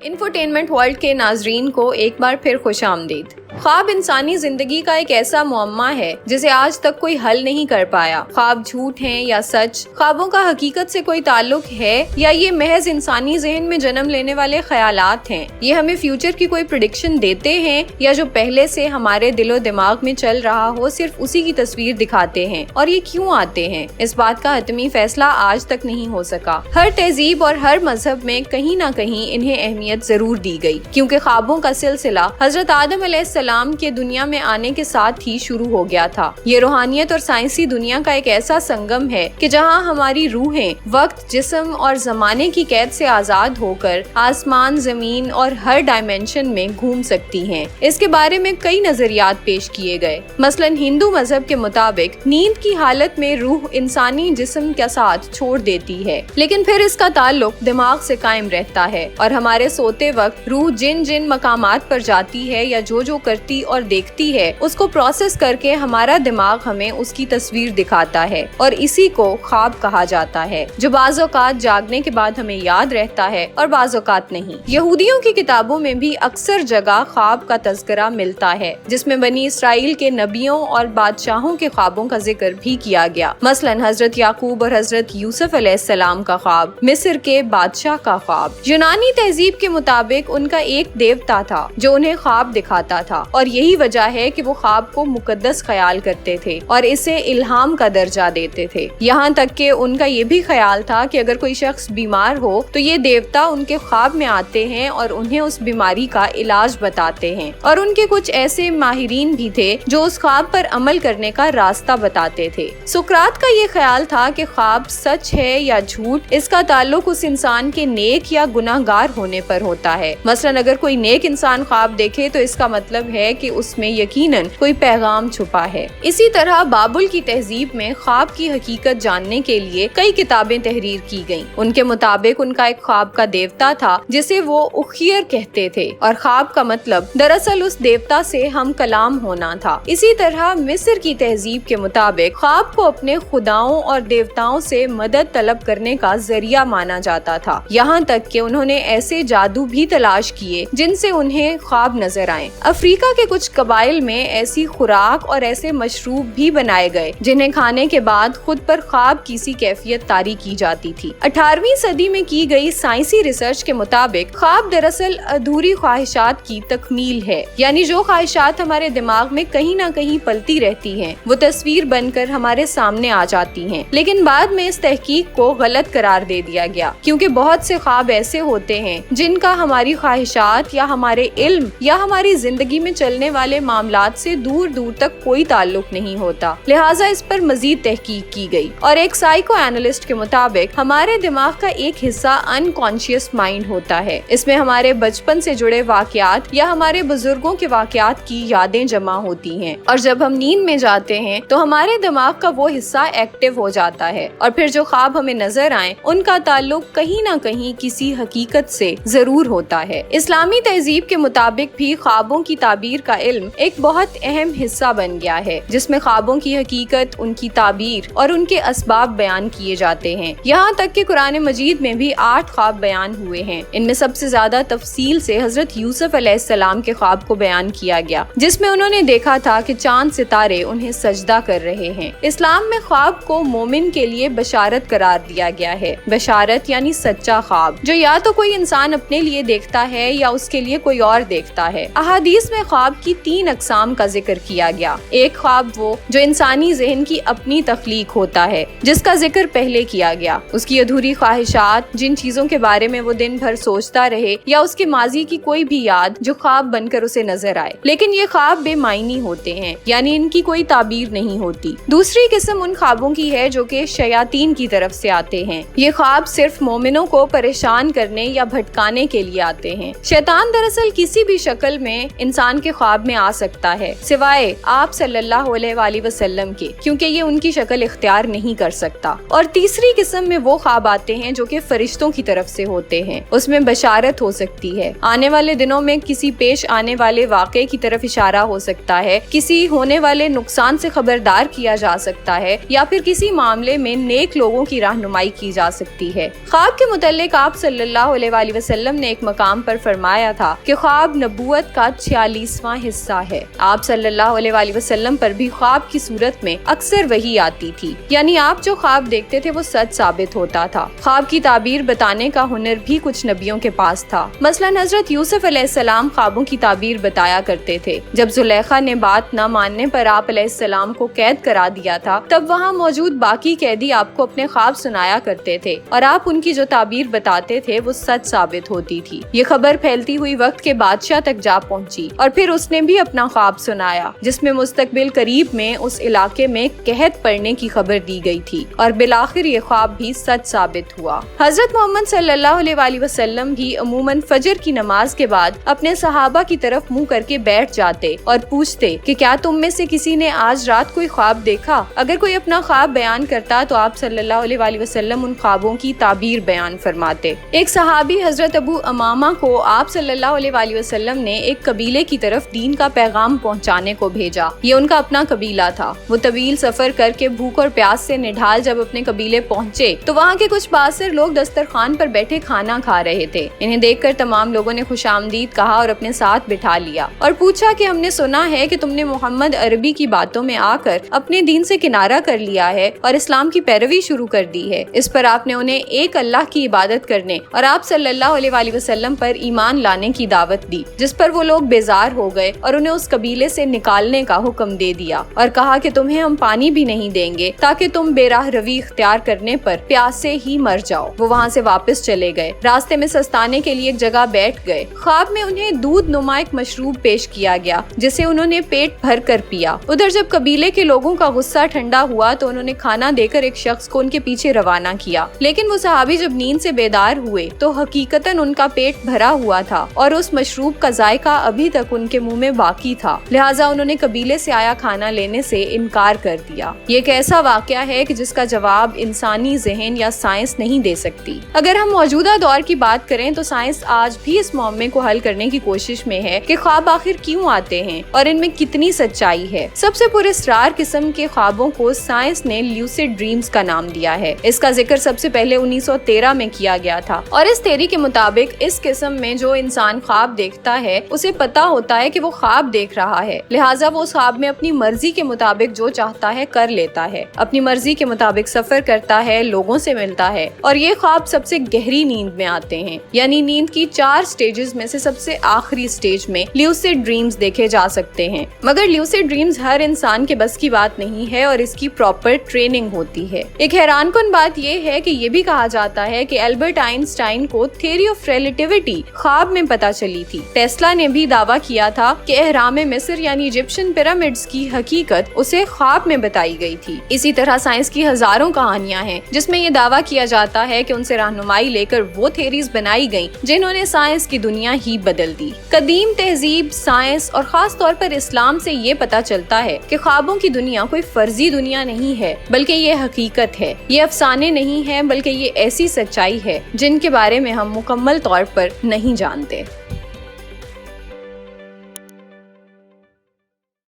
Infotainment world के नाजरीन को एक बार फिर खुश आमदीद। ख्वाब इंसानी जिंदगी का एक ऐसा मुअम्मा है जिसे आज तक कोई हल नहीं कर पाया। ख्वाब झूठ हैं या सच, ख्वाबों का हकीकत से कोई ताल्लुक है या ये महज इंसानी जहन में जन्म लेने वाले ख्यालात हैं। ये हमें फ्यूचर की कोई प्रेडिक्शन देते हैं या जो पहले से हमारे दिलो दिमाग में चल रहा हो सिर्फ उसी की तस्वीर दिखाते हैं। और ये क्यों आते हैं, इस बात का हतमी फैसला आज तक नहीं हो सका। हर तहजीब और हर मजहब में कहीं ना कहीं इन्हें अहमियत जरूर दी गई, क्योंकि ख्वाबों का सिलसिला हजरत आदम अलैहिस्सलाम के दुनिया में आने के साथ ही शुरू हो गया था। ये रूहानियत और साइंसी दुनिया का एक ऐसा संगम है कि जहाँ हमारी रूहें वक्त, जिस्म और जमाने की कैद से आजाद होकर आसमान, जमीन और हर डायमेंशन में घूम सकती हैं। इसके बारे में कई नजरियात पेश किए गए। मसलन हिंदू मजहब के मुताबिक नींद की हालत में रूह इंसानी जिस्म के साथ छोड़ देती है, लेकिन फिर इसका ताल्लुक दिमाग से कायम रहता है और हमारे सोते वक्त रूह जिन जिन मकामात पर जाती है या जो करती और देखती है उसको प्रोसेस करके हमारा दिमाग हमें उसकी तस्वीर दिखाता है और इसी को ख्वाब कहा जाता है, जो बाज़ औक़ात जागने के बाद हमें याद रहता है और बाज़ औक़ात नहीं। यहूदियों की किताबों में भी अक्सर जगह ख्वाब का तज़किरा मिलता है, जिसमें बनी इसराइल के नबियों और बादशाहों के ख्वाबों का जिक्र भी किया गया। मसलन हजरत याकूब और हजरत यूसुफ अलैहिस्सलाम का ख्वाब, मिस्र के बादशाह का ख्वाब। यूनानी तहजीब के मुताबिक उनका एक देवता था जो उन्हें ख्वाब दिखाता था और यही वजह है कि वो ख्वाब को मुकद्दस ख्याल करते थे और इसे इल्हाम का दर्जा देते थे। यहाँ तक कि उनका ये भी ख्याल था कि अगर कोई शख्स बीमार हो तो ये देवता उनके ख्वाब में आते हैं और उन्हें उस बीमारी का इलाज बताते हैं। और उनके कुछ ऐसे माहिरीन भी थे जो उस ख्वाब पर अमल करने का रास्ता बताते थे। सुकरात का ये ख्याल था कि ख्वाब सच है या झूठ, इसका ताल्लुक उस इंसान के नेक या गुनाहगार होने पर होता है। मसलन अगर कोई नेक इंसान ख्वाब देखे तो इसका मतलब है कि उसमें यकीनन कोई पैगाम छुपा है। इसी तरह बाबुल की तहजीब में ख्वाब की हकीकत जानने के लिए कई किताबें तहरीर की गईं। उनके मुताबिक उनका एक ख्वाब का देवता था जिसे वो उखियर कहते थे और ख्वाब का मतलब दरअसल उस देवता से हम कलाम होना था। इसी तरह मिस्र की तहजीब के मुताबिक ख्वाब को अपने खुदाओं और देवताओं से मदद तलब करने का जरिया माना जाता था। यहाँ तक कि उन्होंने ऐसे जादू भी तलाश किए जिनसे उन्हें ख्वाब नजर आए। अफ्रीका के कुछ कबाइल में ऐसी खुराक और ऐसे मशरूब भी बनाए गए जिन्हें खाने के बाद खुद पर ख्वाब की सी कैफियत तारी की जाती थी। 18वीं सदी में की गई साइंसी रिसर्च के मुताबिक ख्वाब दरअसल अधूरी ख्वाहिशात की तकमील है, यानी जो ख्वाहिशात हमारे दिमाग में कहीं ना कहीं पलती रहती हैं, वो तस्वीर बनकर हमारे सामने आ जाती हैं। लेकिन बाद में इस तहकीक को गलत करार दे दिया गया, क्योंकि बहुत से ख्वाब ऐसे होते हैं जिनका हमारी ख्वाहिशात या हमारे इल्म या हमारी जिंदगी में चलने वाले मामलात से दूर दूर तक कोई ताल्लुक नहीं होता। लिहाजा इस पर मजीद तहकीक की गई और एक साइको एनालिस्ट के मुताबिक हमारे दिमाग का एक हिस्सा अनकॉन्शियस माइंड होता है। इसमें हमारे बचपन से जुड़े वाकयात या हमारे बुजुर्गों के वाकयात की यादें जमा होती हैं और जब हम नींद में जाते हैं तो हमारे दिमाग का वो हिस्सा एक्टिव हो जाता है और फिर जो ख्वाब हमें नजर आए उनका ताल्लुक कहीं ना कहीं किसी हकीकत से जरूर होता है। इस्लामी तहजीब के मुताबिक भी ख्वाबों की ताबीर का इल्म एक बहुत अहम हिस्सा बन गया है, जिसमें ख्वाबों की हकीकत, उनकी ताबीर और उनके असबाब बयान किए जाते हैं। यहाँ तक कि कुरान मजीद में भी 8 ख्वाब बयान हुए हैं। इनमें सबसे ज्यादा तफसील से हजरत यूसुफ अलैहिस्सलाम के ख्वाब को बयान किया गया, जिसमें उन्होंने देखा था कि चांद सितारे उन्हें सजदा कर रहे हैं। इस्लाम में ख्वाब को मोमिन के लिए बशारत करार दिया गया है। बशारत यानी सच्चा ख्वाब, जो या तो कोई इंसान अपने लिए देखता है या उसके लिए कोई और देखता है। अहादीस में ख्वाब की 3 अक़साम का जिक्र किया गया। एक ख्वाब वो जो इंसानी ज़हन की अपनी तख्लीक होता है, जिसका जिक्र पहले किया गया। उसकी अधूरी ख्वाहिशात, जिन चीजों के बारे में वो दिन भर सोचता रहे, या उसके माजी की कोई भी याद जो ख्वाब बनकर उसे नजर आए। लेकिन ये ख्वाब बेमायनी होते हैं, यानी इनकी कोई ताबीर नहीं होती। दूसरी किस्म उन ख्वाबों की है जो कि शयातीन की तरफ से आते हैं। ये ख्वाब सिर्फ मोमिनों को परेशान करने या भटकाने के लिए आते हैं। शैतान दरअसल किसी भी शक्ल में इंसान انسان کے خواب میں آ سکتا ہے سوائے آپ صلی اللہ علیہ وآلہ وسلم کے، کیونکہ یہ ان کی شکل اختیار نہیں کر سکتا۔ اور تیسری قسم میں وہ خواب آتے ہیں جو کہ فرشتوں کی طرف سے ہوتے ہیں، اس میں بشارت ہو سکتی ہے، آنے والے دنوں میں کسی پیش آنے والے واقعے کی طرف اشارہ ہو سکتا ہے، کسی ہونے والے نقصان سے خبردار کیا جا سکتا ہے، یا پھر کسی معاملے میں نیک لوگوں کی رہنمائی کی جا سکتی ہے۔ خواب کے متعلق آپ صلی اللہ علیہ وآلہ وسلم نے ایک مقام پر فرمایا تھا کہ خواب نبوت کا 46واں حصہ ہے۔ آپ صلی اللہ علیہ وآلہ وسلم پر بھی خواب کی صورت میں اکثر وحی آتی تھی، یعنی آپ جو خواب دیکھتے تھے وہ سچ ثابت ہوتا تھا۔ خواب کی تعبیر بتانے کا ہنر بھی کچھ نبیوں کے پاس تھا۔ مثلاً حضرت یوسف علیہ السلام خوابوں کی تعبیر بتایا کرتے تھے۔ جب زلیخا نے بات نہ ماننے پر آپ علیہ السلام کو قید کرا دیا تھا، تب وہاں موجود باقی قیدی آپ کو اپنے خواب سنایا کرتے تھے اور آپ ان کی جو تعبیر بتاتے تھے وہ سچ ثابت ہوتی تھی۔ یہ خبر پھیلتی ہوئی وقت کے بادشاہ تک جا پہنچی اور پھر اس نے بھی اپنا خواب سنایا، جس میں مستقبل قریب میں اس علاقے میں قحط پڑنے کی خبر دی گئی تھی، اور بالآخر یہ خواب بھی سچ ثابت ہوا۔ حضرت محمد صلی اللہ علیہ وآلہ وسلم بھی عموماً فجر کی نماز کے بعد اپنے صحابہ کی طرف منہ کر کے بیٹھ جاتے اور پوچھتے کہ کیا تم میں سے کسی نے آج رات کوئی خواب دیکھا؟ اگر کوئی اپنا خواب بیان کرتا تو آپ صلی اللہ علیہ وآلہ وسلم ان خوابوں کی تعبیر بیان فرماتے۔ ایک صحابی حضرت ابو امامہ کو آپ صلی اللہ علیہ وآلہ وسلم نے ایک قبیلے کی طرف دین کا پیغام پہنچانے کو بھیجا۔ یہ ان کا اپنا قبیلہ تھا۔ وہ طویل سفر کر کے بھوک اور پیاس سے نڈھال جب اپنے قبیلے پہنچے تو وہاں کے کچھ باصر لوگ دسترخوان پر بیٹھے کھانا کھا رہے تھے۔ انہیں دیکھ کر تمام لوگوں نے خوش آمدید کہا اور اپنے ساتھ بٹھا لیا اور پوچھا کہ ہم نے سنا ہے کہ تم نے محمد عربی کی باتوں میں آ کر اپنے دین سے کنارہ کر لیا ہے اور اسلام کی پیروی شروع کر دی ہے۔ اس پر آپ نے انہیں ایک اللہ کی عبادت کرنے اور آپ صلی اللہ علیہ وآلہ وسلم پر ایمان لانے کی دعوت دی، جس پر وہ لوگ بیزار ہو گئے اور انہیں اس قبیلے سے نکالنے کا حکم دے دیا اور کہا کہ تمہیں ہم پانی بھی نہیں دیں گے تاکہ تم بے راہ روی اختیار کرنے پر پیاس سے ہی مر جاؤ۔ وہ وہاں سے واپس چلے گئے، راستے میں سستانے کے لیے ایک جگہ بیٹھ گئے۔ خواب میں انہیں دودھ نما ایک مشروب پیش کیا گیا جسے انہوں نے پیٹ بھر کر پیا۔ ادھر جب قبیلے کے لوگوں کا غصہ ٹھنڈا ہوا تو انہوں نے کھانا دے کر ایک شخص کو ان کے پیچھے روانہ کیا، لیکن وہ صحابی جب نیند سے بیدار ہوئے تو حقیقتاً ان کا پیٹ بھرا ہوا تھا اور اس مشروب کا ذائقہ ابھی تک ان کے منہ میں باقی تھا، لہٰذا انہوں نے قبیلے سے آیا کھانا لینے سے انکار کر دیا۔ یہ ایک ایسا واقعہ ہے کہ جس کا جواب انسانی ذہن یا سائنس نہیں دے سکتی۔ اگر ہم موجودہ دور کی بات کریں تو سائنس آج بھی اس معمے کو حل کرنے کی کوشش میں ہے کہ خواب آخر کیوں آتے ہیں اور ان میں کتنی سچائی ہے۔ سب سے پراسرار قسم کے خوابوں کو سائنس نے لیوسڈ ڈریمز کا نام دیا ہے۔ اس کا ذکر سب سے پہلے 1913 میں کیا گیا تھا، اور اس تھیوری کے مطابق اس قسم میں جو انسان خواب دیکھتا ہے اسے پتا ہوتا ہے کہ وہ خواب دیکھ رہا ہے، لہٰذا وہ اس خواب میں اپنی مرضی کے مطابق جو چاہتا ہے کر لیتا ہے، اپنی مرضی کے مطابق سفر کرتا ہے، لوگوں سے ملتا ہے، اور یہ خواب سب سے گہری نیند میں آتے ہیں، یعنی نیند کی 4 سٹیجز میں سے سب سے آخری سٹیج میں لیوسڈ ڈریمز دیکھے جا سکتے ہیں۔ مگر لیوسڈ ڈریمز ہر انسان کے بس کی بات نہیں ہے اور اس کی پراپر ٹریننگ ہوتی ہے۔ ایک حیران کن بات یہ ہے کہ یہ بھی کہا جاتا ہے کہ البرٹ آئنسٹائن کو تھیوری آف ریلیٹیوٹی خواب میں پتہ چلی تھی۔ ٹیسلا نے بھی دعویٰ کیا تھا کہ اہرام مصر یعنی ایجپشن پیرامڈز کی حقیقت اسے خواب میں بتائی گئی تھی۔ اسی طرح سائنس کی ہزاروں کہانیاں ہیں جس میں یہ دعویٰ کیا جاتا ہے کہ ان سے رہنمائی لے کر وہ تھیوریز بنائی گئیں جنہوں نے سائنس کی دنیا ہی بدل دی۔ قدیم تہذیب، سائنس اور خاص طور پر اسلام سے یہ پتہ چلتا ہے کہ خوابوں کی دنیا کوئی فرضی دنیا نہیں ہے، بلکہ یہ حقیقت ہے۔ یہ افسانے نہیں ہیں، بلکہ یہ ایسی سچائی ہے جن کے بارے میں ہم مکمل طور پر نہیں جانتے۔